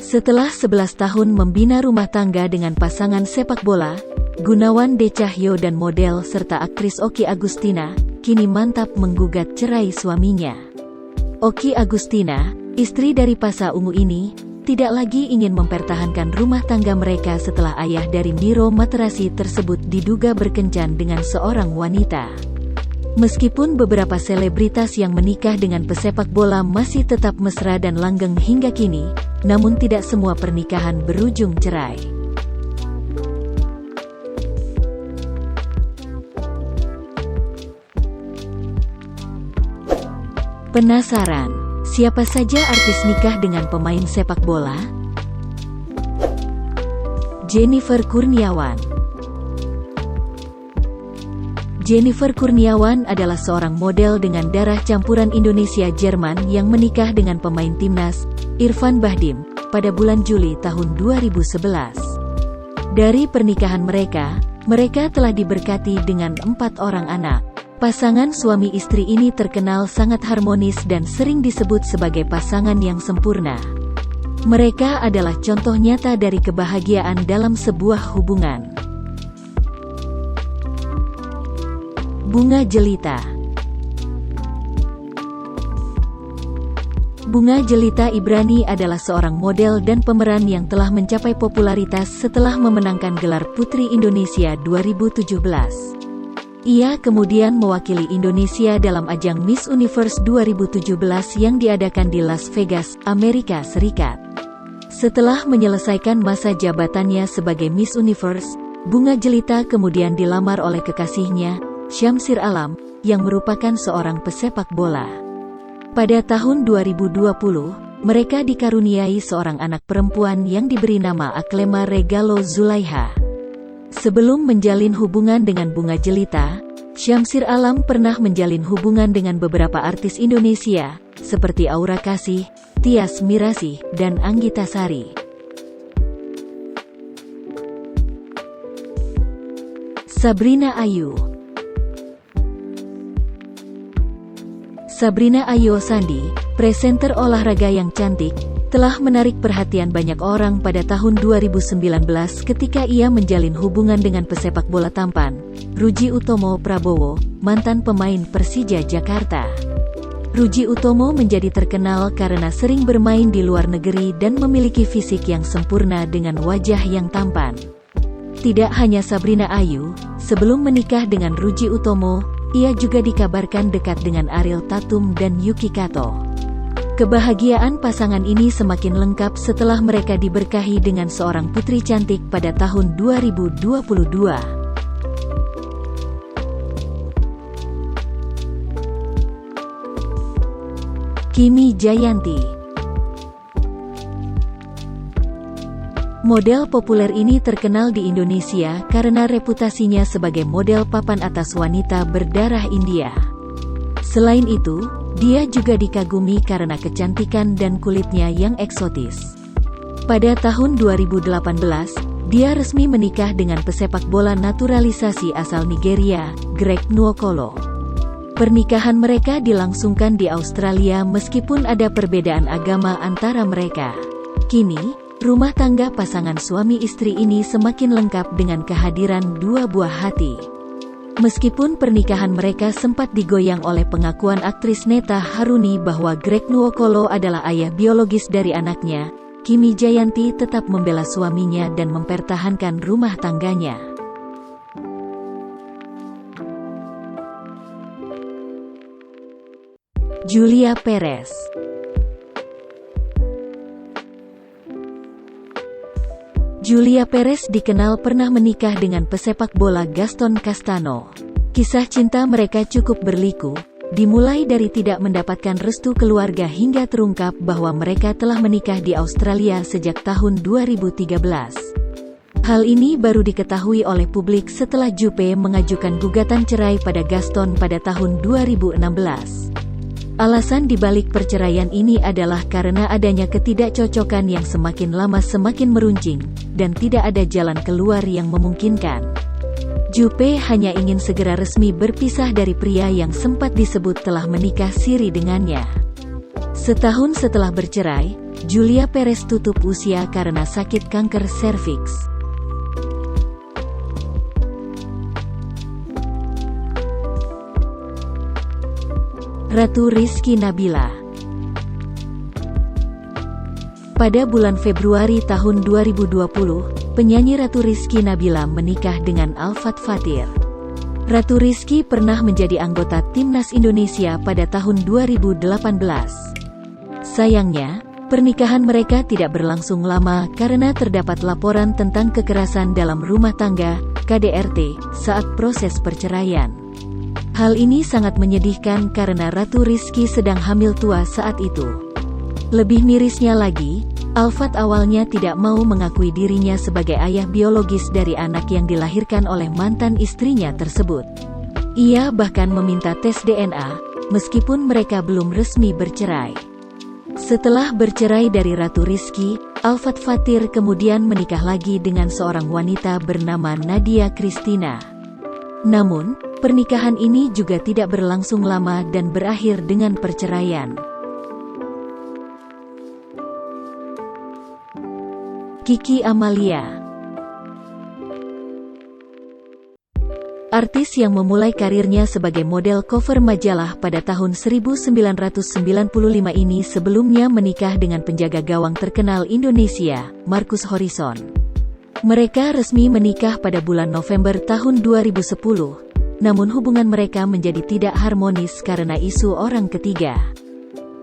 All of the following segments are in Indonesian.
Setelah 11 tahun membina rumah tangga dengan pasangan sepak bola, Gunawan D. Cahyo dan model serta aktris Okky Agustina, kini mantap menggugat cerai suaminya. Okky Agustina, istri dari Pasha Ungu ini, tidak lagi ingin mempertahankan rumah tangga mereka setelah ayah dari Miro Materasi tersebut diduga berkencan dengan seorang wanita. Meskipun beberapa selebritas yang menikah dengan pesepak bola masih tetap mesra dan langgeng hingga kini, namun tidak semua pernikahan berujung cerai. Penasaran, siapa saja artis nikah dengan pemain sepak bola? Jennifer Kurniawan. Jennifer Kurniawan adalah seorang model dengan darah campuran Indonesia-Jerman yang menikah dengan pemain timnas, Irfan Bahdim, pada bulan Juli tahun 2011. Dari pernikahan mereka telah diberkati dengan 4 orang anak. Pasangan suami istri ini terkenal sangat harmonis dan sering disebut sebagai pasangan yang sempurna. Mereka adalah contoh nyata dari kebahagiaan dalam sebuah hubungan. Bunga Jelita. Bunga Jelita Ibrani adalah seorang model dan pemeran yang telah mencapai popularitas setelah memenangkan gelar Putri Indonesia 2017. Ia kemudian mewakili Indonesia dalam ajang Miss Universe 2017 yang diadakan di Las Vegas, Amerika Serikat. Setelah menyelesaikan masa jabatannya sebagai Miss Universe, Bunga Jelita kemudian dilamar oleh kekasihnya, Syamsir Alam, yang merupakan seorang pesepak bola. Pada tahun 2020, mereka dikaruniai seorang anak perempuan yang diberi nama Akhlema Regalo Zulaiha. Sebelum menjalin hubungan dengan Bunga Jelita, Syamsir Alam pernah menjalin hubungan dengan beberapa artis Indonesia, seperti Aura Kasih, Tias Mirasih, dan Anggita Sari. Sabrina Ayu. Sabrina Ayu Sandi, presenter olahraga yang cantik, telah menarik perhatian banyak orang pada tahun 2019 ketika ia menjalin hubungan dengan pesepak bola tampan, Rudi Utomo Prabowo, mantan pemain Persija Jakarta. Rudi Utomo menjadi terkenal karena sering bermain di luar negeri dan memiliki fisik yang sempurna dengan wajah yang tampan. Tidak hanya Sabrina Ayu, sebelum menikah dengan Rudi Utomo, ia juga dikabarkan dekat dengan Ariel Tatum dan Yuki Kato. Kebahagiaan pasangan ini semakin lengkap setelah mereka diberkahi dengan seorang putri cantik pada tahun 2022. Kimi Jayanti. Model populer ini terkenal di Indonesia karena reputasinya sebagai model papan atas wanita berdarah India. Selain itu, dia juga dikagumi karena kecantikan dan kulitnya yang eksotis. Pada tahun 2018, dia resmi menikah dengan pesepak bola naturalisasi asal Nigeria, Greg Nwokolo. Pernikahan mereka dilangsungkan di Australia meskipun ada perbedaan agama antara mereka. Kini, rumah tangga pasangan suami istri ini semakin lengkap dengan kehadiran 2 buah hati. Meskipun pernikahan mereka sempat digoyang oleh pengakuan aktris Neta Haruni bahwa Greg Nwokolo adalah ayah biologis dari anaknya, Kimi Jayanti tetap membela suaminya dan mempertahankan rumah tangganya. Julia Perez. Julia Perez dikenal pernah menikah dengan pesepak bola Gaston Castano. Kisah cinta mereka cukup berliku, dimulai dari tidak mendapatkan restu keluarga hingga terungkap bahwa mereka telah menikah di Australia sejak tahun 2013. Hal ini baru diketahui oleh publik setelah Juppe mengajukan gugatan cerai pada Gaston pada tahun 2016. Alasan dibalik perceraian ini adalah karena adanya ketidakcocokan yang semakin lama semakin meruncing, dan tidak ada jalan keluar yang memungkinkan. Juppe hanya ingin segera resmi berpisah dari pria yang sempat disebut telah menikah siri dengannya. Setahun setelah bercerai, Julia Perez tutup usia karena sakit kanker serviks. Ratu Rizky Nabila. Pada bulan Februari tahun 2020, penyanyi Ratu Rizky Nabila menikah dengan Alfat Fathir. Ratu Rizky pernah menjadi anggota Timnas Indonesia pada tahun 2018. Sayangnya, pernikahan mereka tidak berlangsung lama karena terdapat laporan tentang kekerasan dalam rumah tangga, KDRT, saat proses perceraian. Hal ini sangat menyedihkan karena Ratu Rizky sedang hamil tua saat itu. Lebih mirisnya lagi, Alfat awalnya tidak mau mengakui dirinya sebagai ayah biologis dari anak yang dilahirkan oleh mantan istrinya tersebut. Ia bahkan meminta tes DNA, meskipun mereka belum resmi bercerai. Setelah bercerai dari Ratu Rizky, Alfat Fathir kemudian menikah lagi dengan seorang wanita bernama Nadia Christina. Namun, pernikahan ini juga tidak berlangsung lama dan berakhir dengan perceraian. Kiki Amalia. Artis yang memulai karirnya sebagai model cover majalah pada tahun 1995 ini sebelumnya menikah dengan penjaga gawang terkenal Indonesia, Marcus Horizon. Mereka resmi menikah pada bulan November tahun 2010, namun hubungan mereka menjadi tidak harmonis karena isu orang ketiga.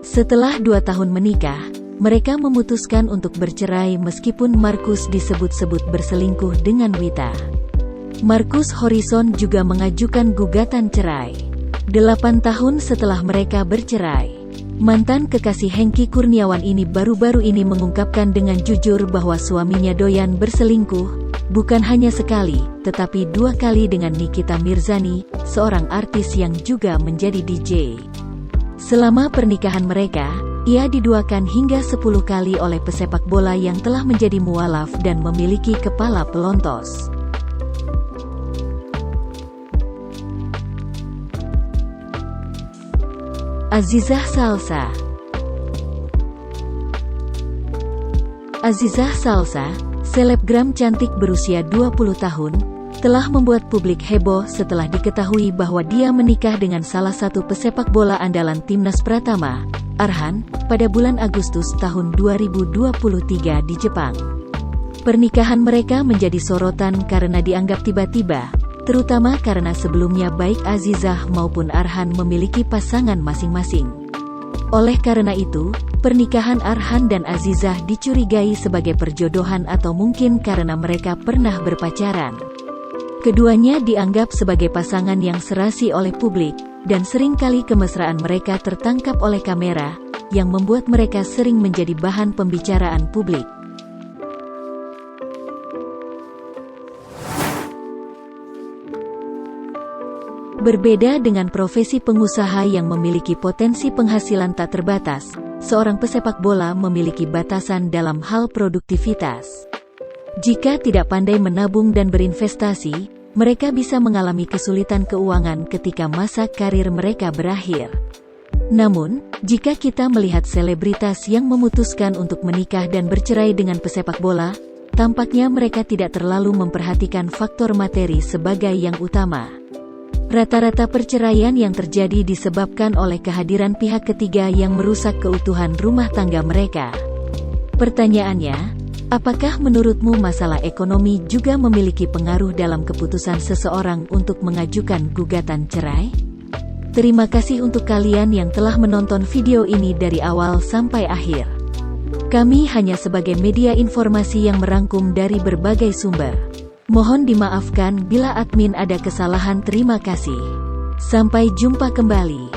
Setelah 2 tahun menikah, mereka memutuskan untuk bercerai meskipun Marcus disebut-sebut berselingkuh dengan Wita. Marcus Horizon juga mengajukan gugatan cerai. 8 tahun setelah mereka bercerai, mantan kekasih Hengky Kurniawan ini baru-baru ini mengungkapkan dengan jujur bahwa suaminya doyan berselingkuh, bukan hanya sekali, tetapi 2 kali dengan Nikita Mirzani, seorang artis yang juga menjadi DJ. Selama pernikahan mereka, ia diduakan hingga 10 kali oleh pesepak bola yang telah menjadi mualaf dan memiliki kepala pelontos. Azizah Salsa. Azizah Salsa, selebgram cantik berusia 20 tahun, telah membuat publik heboh setelah diketahui bahwa dia menikah dengan salah satu pesepak bola andalan Timnas Pratama, Arhan, pada bulan Agustus tahun 2023 di Jepang. Pernikahan mereka menjadi sorotan karena dianggap tiba-tiba, terutama karena sebelumnya baik Azizah maupun Arhan memiliki pasangan masing-masing. Oleh karena itu, pernikahan Arhan dan Azizah dicurigai sebagai perjodohan atau mungkin karena mereka pernah berpacaran. Keduanya dianggap sebagai pasangan yang serasi oleh publik, dan seringkali kemesraan mereka tertangkap oleh kamera, yang membuat mereka sering menjadi bahan pembicaraan publik. Berbeda dengan profesi pengusaha yang memiliki potensi penghasilan tak terbatas, seorang pesepak bola memiliki batasan dalam hal produktivitas. Jika tidak pandai menabung dan berinvestasi, mereka bisa mengalami kesulitan keuangan ketika masa karir mereka berakhir. Namun, jika kita melihat selebritas yang memutuskan untuk menikah dan bercerai dengan pesepak bola, tampaknya mereka tidak terlalu memperhatikan faktor materi sebagai yang utama. Rata-rata perceraian yang terjadi disebabkan oleh kehadiran pihak ketiga yang merusak keutuhan rumah tangga mereka. Pertanyaannya, apakah menurutmu masalah ekonomi juga memiliki pengaruh dalam keputusan seseorang untuk mengajukan gugatan cerai? Terima kasih untuk kalian yang telah menonton video ini dari awal sampai akhir. Kami hanya sebagai media informasi yang merangkum dari berbagai sumber. Mohon dimaafkan bila admin ada kesalahan. Terima kasih. Sampai jumpa kembali.